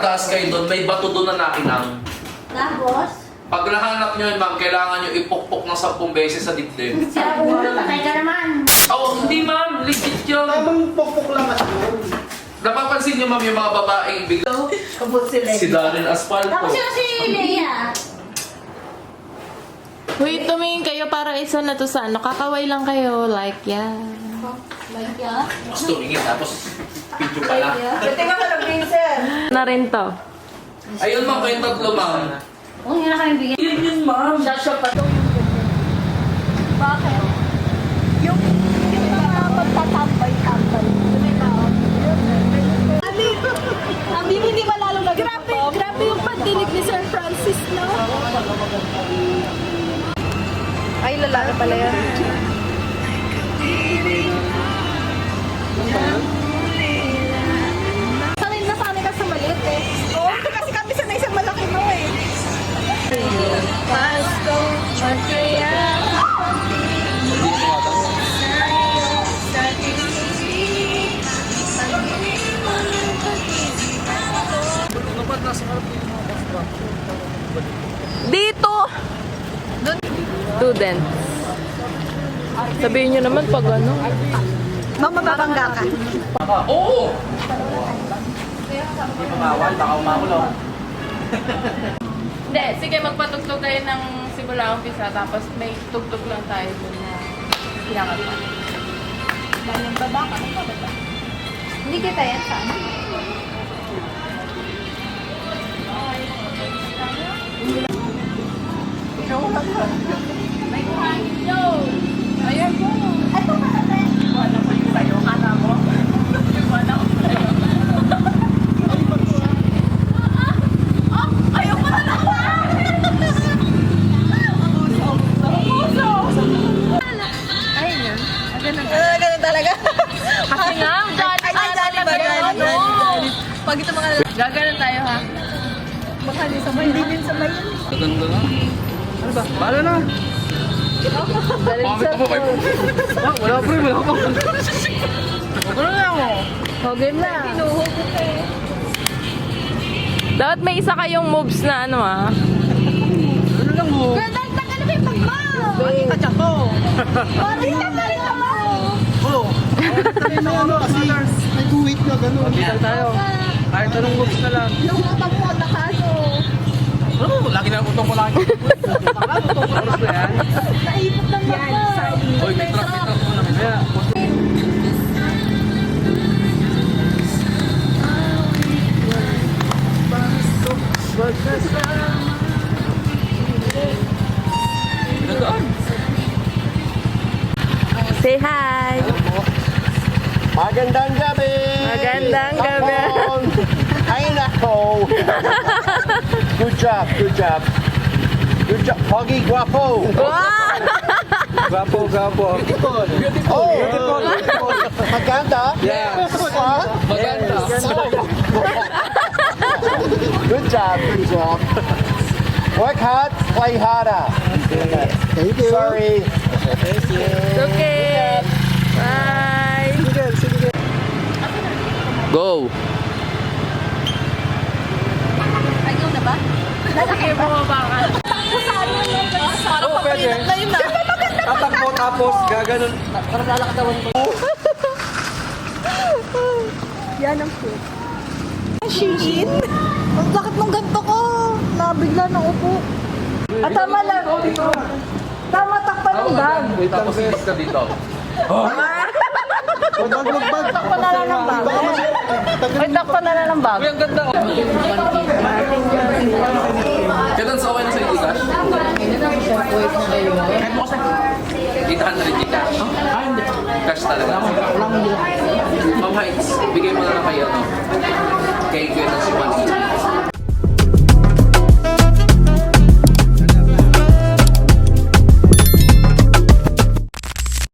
tataas kayo doon, may bato doon na nakinang. Tapos? Pag nahanap nyo yun, ma'am, kailangan nyo ipukpok ng 10 beses sa dibdib. Siya ulo, patay ka naman. Oh, hindi ma'am, legit yun. Tamang pokpok lang at yun. Napapansin nyo ma'am yung mga babaeng bigla. Kabot sila. Si Darren Aspalto. Tapos yun si Lea. Wait, tumingin kayo para isa na to sa ano. Kakaway lang kayo. Like, yeah. Like ya? Tapos tumingin, tapos video pala. Tingnan mo lang, Vincent. Na rin to. Ayun ma'am, kayong tatlo ma'am. Huwag nyo na kayong bigyan. Yun ma'am. Siya pa to yung bakit? Yung mga magtatambay-tambay. Hindi mo hindi malalo na grabe yung pandinig ni Sir Francis, no? Ay, lalaki pala yan. Nasanay ka sa maliit eh. Oo, kasi kami sanay sa malaki mo eh. Pasko, Matria. Dito! Student. Sabihin nyo naman pag ano. Mababangga ka. Oo! Hindi, sige magpatugtog kayo ng simula umpisa tapos may tugtog lang tayo dun na kailangan pa. Hindi kita yan sana. Ayan po. Ito ka na rin. Wala ko yung sa'yo, ana mo. Wala ko sa'yo. Ayaw pa na lang. Ayun yun. Ganun talaga. Kasi nga, Ay, ba ganun? Pag ito mga gaganon tayo ha. baka din sa may. Hindi din sa may. Maganda na. Ano ba? Bahala na. Pamit ko pa kayo. Wala pa rin, wala pa. Wala na ako. Okay na. Dapat may isa kayong moves na ano ah. Ano lang mo? Ganun lang ano yung pagma. Ay, katsa ko. Bakit ka pa rin mo? Oo. Ano na ano kasi may guhit na gano'n. Bilang tayo. Kahit anong moves na lang. Yung utang mo, nakaso. Oo, lagi na utong ko lang. Oras na yan. Naipot ng mga. Hoy, may truck mo namin. Kaya, Say hi. Magandang gabi! Magandang gabi. Hapon! Ay nako! Good job, good job. Good job, Pogi Guapo! Wow! Guapo, guapo. Beautiful. Beautiful. Oh, beautiful. Beautiful. Maganda? Yeah. What? maganda. Good job, good job. Work hard, play harder. Thank you. Sorry. Thank you. Okay. Bye. Go! Ayaw na ba? Sige, bumaba ka. Parang papalinat na yun na. Tatakbo tapos gaganon. Parang lalakatawan ko. Yan ang food. Shin? Ang sakit ng ganto ko. Nabigla na upo. At tama lang. Tama takpan ng bag. Tapos ipas ka dito. Takpan na lang ng bag. Ay, takpan na lang ng bag. Uy, ang ganda. Kailan sa okay na sa Gcash? Kahit mo kasi. 800 Gcash. Cash talaga. Ma'am Heights, bigay mo na lang kayo, no? Kay Kuya ng 180.